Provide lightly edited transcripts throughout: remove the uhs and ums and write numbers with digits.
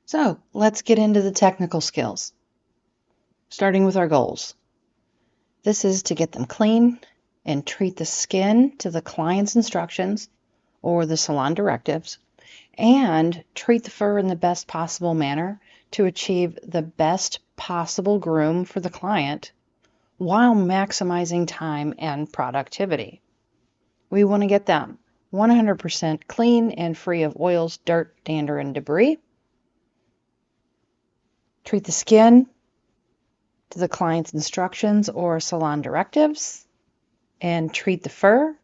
So let's get into the technical skills, starting with our goals. This is to get them clean and treat the skin to the client's instructions or the salon directives, and treat the fur in the best possible manner to achieve the best possible groom for the client while maximizing time and productivity. We want to get them 100% clean and free of oils, dirt, dander, and debris. Treat the skin to the client's instructions or salon directives, and treat the fur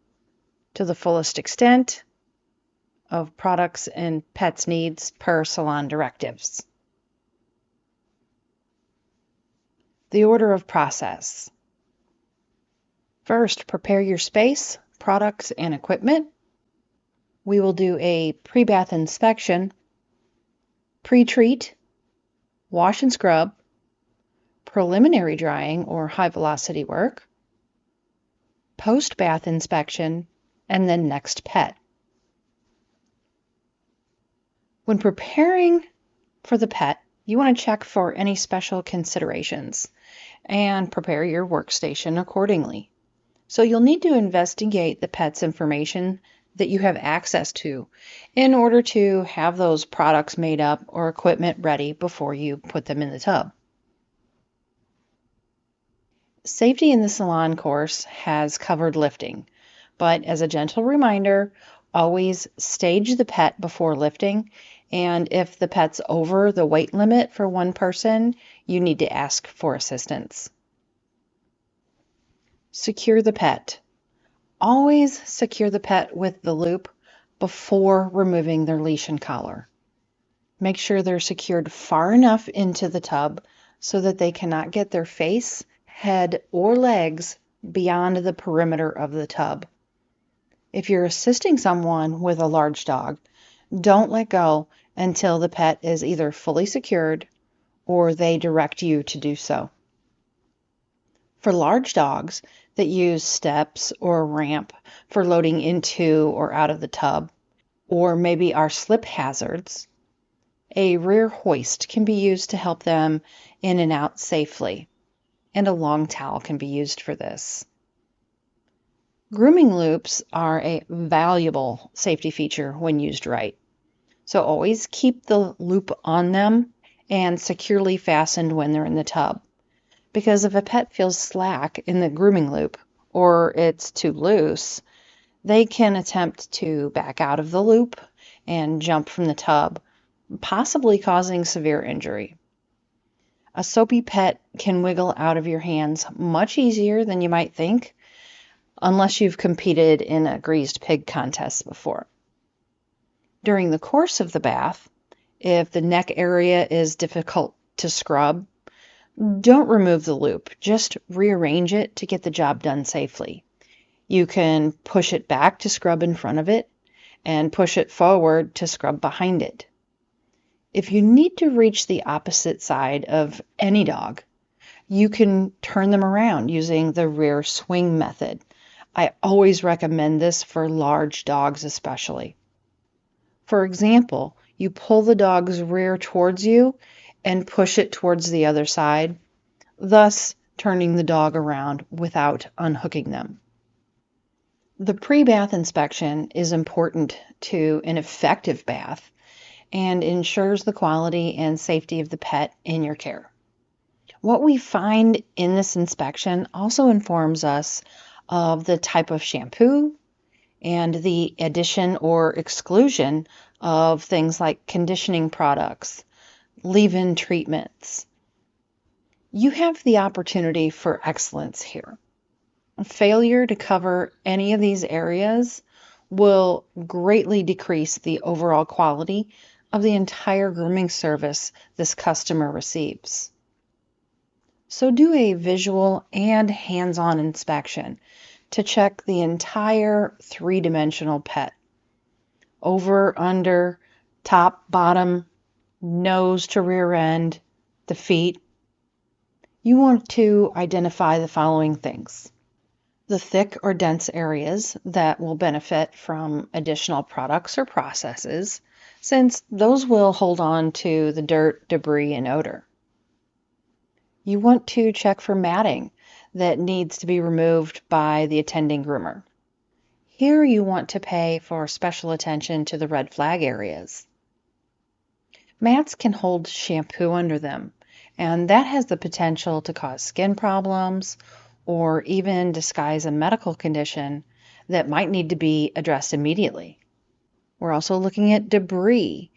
to the fullest extent of products and pets' needs per salon directives. The order of process. First, prepare your space, products, and equipment. We will do a pre-bath inspection, pre-treat, wash and scrub, preliminary drying or high velocity work, post-bath inspection, and then next pet. When preparing for the pet, you want to check for any special considerations and prepare your workstation accordingly. So you'll need to investigate the pet's information that you have access to in order to have those products made up or equipment ready before you put them in the tub. Safety in the salon course has covered lifting, but as a gentle reminder, always stage the pet before lifting, and if the pet's over the weight limit for one person, you need to ask for assistance. Secure the pet. Always secure the pet with the loop before removing their leash and collar. Make sure they're secured far enough into the tub so that they cannot get their face, head, or legs beyond the perimeter of the tub. If you're assisting someone with a large dog, don't let go until the pet is either fully secured or they direct you to do so. For large dogs that use steps or a ramp for loading into or out of the tub, or maybe are slip hazards, a rear hoist can be used to help them in and out safely, and a long towel can be used for this. Grooming loops are a valuable safety feature when used right. So always keep the loop on them and securely fastened when they're in the tub. Because if a pet feels slack in the grooming loop or it's too loose, they can attempt to back out of the loop and jump from the tub, possibly causing severe injury. A soapy pet can wiggle out of your hands much easier than you might think, unless you've competed in a greased pig contest before. During the course of the bath, if the neck area is difficult to scrub, don't remove the loop, just rearrange it to get the job done safely. You can push it back to scrub in front of it and push it forward to scrub behind it. If you need to reach the opposite side of any dog, you can turn them around using the rear swing method. I always recommend this for large dogs especially. For example, you pull the dog's rear towards you and push it towards the other side, thus turning the dog around without unhooking them. The pre-bath inspection is important to an effective bath and ensures the quality and safety of the pet in your care. What we find in this inspection also informs us of the type of shampoo and the addition or exclusion of things like conditioning products, leave-in treatments. You have the opportunity for excellence here. Failure to cover any of these areas will greatly decrease the overall quality of the entire grooming service this customer receives. So do a visual and hands-on inspection to check the entire three-dimensional pet. Over, under, top, bottom, nose to rear end, the feet. You want to identify the following things: the thick or dense areas that will benefit from additional products or processes, since those will hold on to the dirt, debris, and odor. You want to check for matting that needs to be removed by the attending groomer. Here you want to pay for special attention to the red flag areas. Mats can hold shampoo under them, and that has the potential to cause skin problems or even disguise a medical condition that might need to be addressed immediately. We're also looking at debris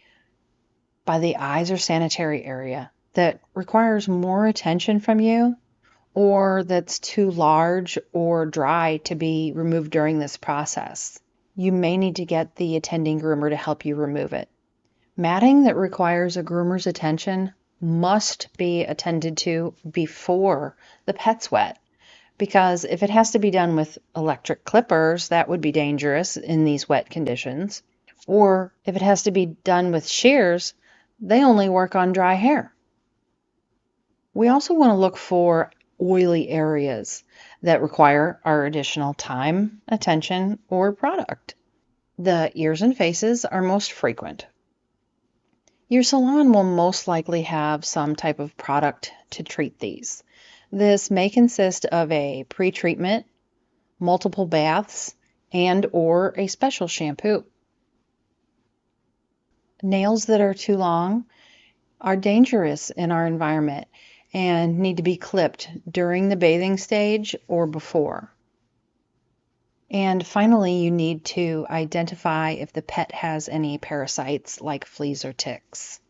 by the eyes or sanitary area that requires more attention from you or that's too large or dry to be removed during this process. You may need to get the attending groomer to help you remove it. Matting that requires a groomer's attention must be attended to before the pet's wet, because if it has to be done with electric clippers, that would be dangerous in these wet conditions. Or if it has to be done with shears, they only work on dry hair. We also want to look for oily areas that require our additional time, attention, or product. The ears and faces are most frequent. Your salon will most likely have some type of product to treat these. This may consist of a pre-treatment, multiple baths, and or a special shampoo. Nails that are too long are dangerous in our environment and need to be clipped during the bathing stage or before. And finally, you need to identify if the pet has any parasites like fleas or ticks.